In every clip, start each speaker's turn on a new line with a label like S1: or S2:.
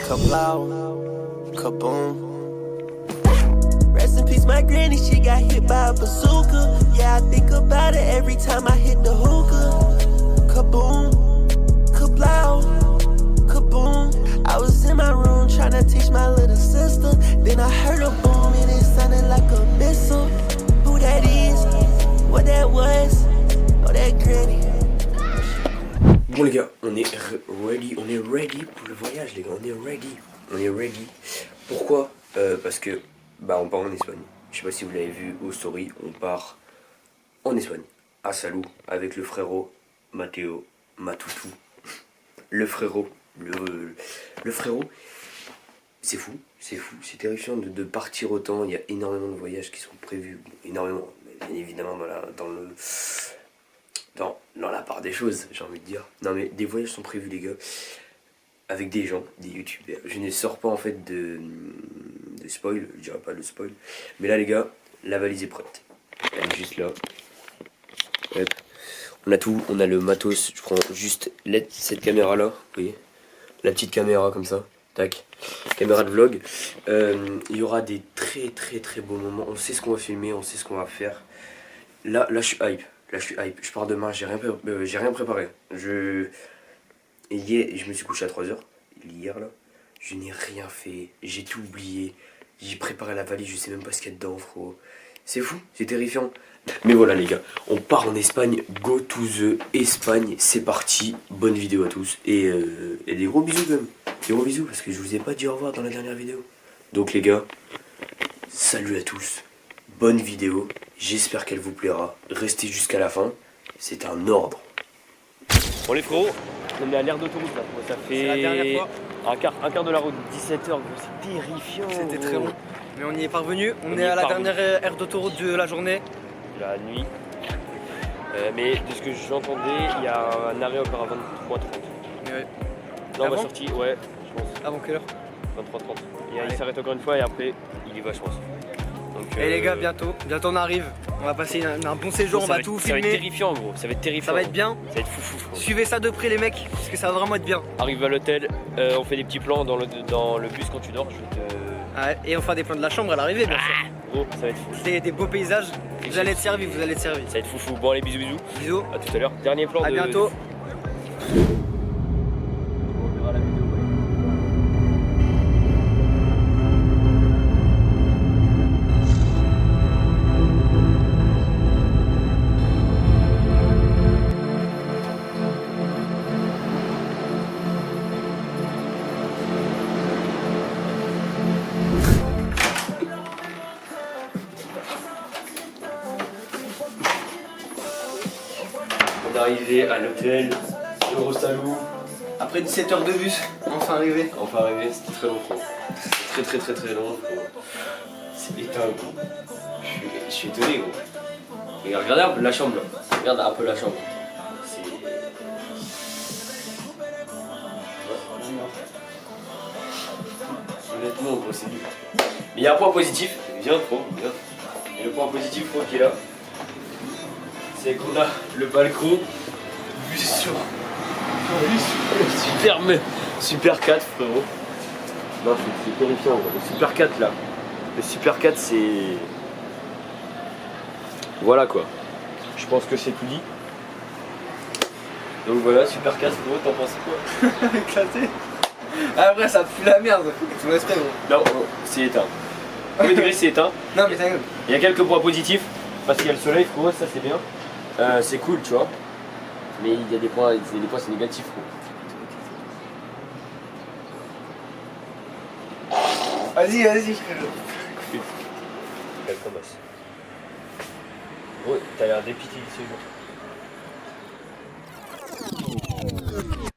S1: Kablow, kaboom. Rest in peace, my granny, she got hit by a bazooka. Yeah, I think about it every time I hit the hookah. Kaboom, kablow, kaboom. I was in my room trying to teach my little sister. Then I heard a boom and it sounded like a missile. Who that is, what that was, oh that granny.
S2: Bon les gars, on est ready pour le voyage les gars, on est ready. Pourquoi parce que on part en Espagne. Je sais pas si vous l'avez vu au story, on part en Espagne, à Salou, avec le frérot Matteo Matoutou. Le frérot, c'est fou, c'est terrifiant de partir autant. Il y a énormément de voyages qui sont prévus, énormément, bien évidemment dans la part des choses, j'ai envie de dire. Non mais des voyages sont prévus les gars, avec des gens, des youtubeurs. Je ne sors pas en fait de spoil, je dirais pas le spoil. Mais là les gars, la valise est prête. Elle est juste là. Hop. On a tout, on a le matos. Je prends juste cette caméra là, vous voyez, la petite caméra comme ça, tac, caméra de vlog. Il y aura des très beaux moments. On sait ce qu'on va filmer, on sait ce qu'on va faire. Là je suis hype. Je pars demain, j'ai rien préparé. Hier, je me suis couché à 3h. Hier là, je n'ai rien fait. J'ai tout oublié. J'ai préparé la valise, je sais même pas ce qu'il y a dedans, frérot. C'est fou, c'est terrifiant. Mais voilà les gars, on part en Espagne. Go to the Espagne. C'est parti. Bonne vidéo à tous. Et des gros bisous quand même. Des gros bisous parce que je vous ai pas dit au revoir dans la dernière vidéo. Donc les gars, salut à tous. Bonne vidéo. J'espère qu'elle vous plaira. Restez jusqu'à la fin. C'est un ordre. Bon les frérots, on est à l'aire d'autoroute là. Ça fait
S3: la dernière fois.
S2: Un quart de la route, 17h, c'est terrifiant.
S3: C'était très long, mais on y est parvenu. On est à la dernière aire d'autoroute de la journée.
S2: De la nuit. Mais de ce que j'entendais, il y a un arrêt encore à 23h30.
S3: Ouais.
S2: Non, on va sortir, ouais, je pense.
S3: Avant quelle heure?
S2: 23h30. Il s'arrête encore une fois et après, il y va, je pense. Donc,
S3: et les gars, bientôt on arrive. On va passer un bon séjour, on va tout filmer.
S2: Ça va être terrifiant gros, ça va être terrifiant.
S3: Ça va être bien.
S2: Ça va être fou.
S3: Suivez ça de près les mecs, parce que ça va vraiment être bien.
S2: Arrive à l'hôtel, on fait des petits plans dans le bus quand tu dors.
S3: Ouais, et on fera des plans de la chambre à l'arrivée bien sûr.
S2: Gros, ça va être fou.
S3: C'est des beaux paysages, vous allez être servis. Ça
S2: va être fou. Bon allez, bisous.
S3: Bisous.
S2: À tout à l'heure. Dernier plan
S3: à bientôt.
S2: On est arrivé à l'hôtel Eurosalou.
S3: Après 17 heures de bus, enfin arrivé.
S2: C'était très long frérot. Très long frérot. C'est éteint gros. Je suis étonné gros. Et regardez un peu la chambre là. Regarde un peu la chambre. Honnêtement gros c'est nul. Mais il y a un point positif. Viens trop, viens. Et le point positif frérot qui est là, c'est qu'on a le balcon vue sur Super 4 frérot. Non c'est terrifiant gros. Le Super 4 là. Le Super 4 c'est... Voilà quoi. Je pense que c'est tout dit. Donc voilà, Super 4 frérot, t'en penses quoi?
S3: Éclaté. Après ça pue la merde, tout respect gros.
S2: Non, c'est éteint. Premier degré c'est éteint.
S3: Non mais t'inquiète.
S2: Il y a quelques points positifs. Parce qu'il y a le soleil frérot, ça c'est bien. C'est cool tu vois. Mais il y a des points c'est négatif frérot.
S3: Vas-y.
S2: Quel commence. Oh, t'as l'air dépité ici.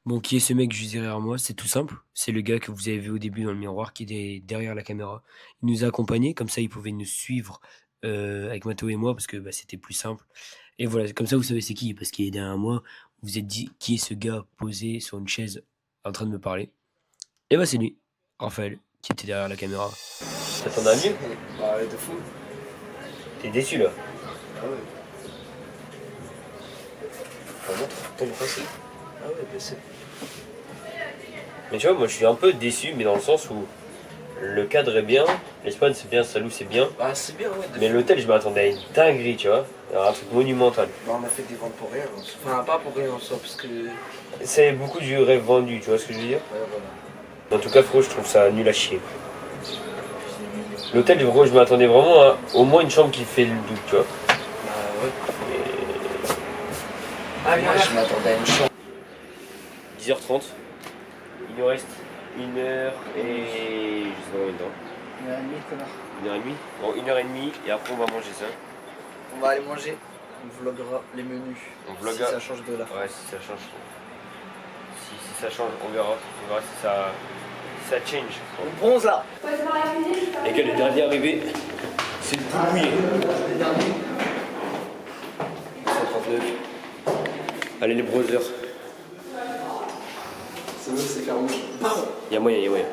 S2: Bon, qui est ce mec juste derrière moi? C'est tout simple. C'est le gars que vous avez vu au début dans le miroir qui était derrière la caméra. Il nous a accompagnés, comme ça il pouvait nous suivre avec Matteo et moi parce que c'était plus simple. Et voilà, comme ça vous savez c'est qui, parce qu'il est derrière moi. Vous vous êtes dit qui est ce gars posé sur une chaise en train de me parler. Et c'est lui, Raphaël, qui était derrière la caméra. T'attendais à mieux?
S3: Bah ouais, de fou.
S2: T'es déçu là?
S3: Ah ouais.
S2: Ton français?
S3: Ah ouais, bien sûr.
S2: Mais tu vois, moi je suis un peu déçu, mais dans le sens où le cadre est bien, l'Espagne c'est bien, Salou c'est bien.
S4: Ah, c'est bien, ouais.
S2: Mais l'hôtel, je m'attendais à une dinguerie, tu vois. Alors, un truc monumental.
S4: Bah, on a fait des ventes pour rien. Enfin, pas pour rien en soi, parce que. Ouais,
S2: C'est beaucoup du rêve vendu, tu vois ce que je veux dire.
S4: voilà.
S2: En tout cas, frérot, je trouve ça nul à chier. L'hôtel, frérot, je m'attendais vraiment à au moins une chambre qui fait le double, tu vois.
S4: Bah, ouais. Moi, je m'attendais à une chambre.
S2: 10h30. Il nous reste 1 heure et. Je sais pas combien de temps.
S3: 1h30, connard.
S2: 1h30. Bon, 1h30 et après on va manger ça.
S3: On va aller manger. On vloguera les menus.
S2: On vloguera.
S3: Si ça change de là.
S2: Ouais, si ça change. Si ça change, on verra. On verra si ça change.
S3: On bronze là.
S2: Les gars, le dernier arrivé, c'est le bout mouillé. 139. Allez, les brothers.
S4: C'est fermé.
S2: Y'a moyen, y'a moyen.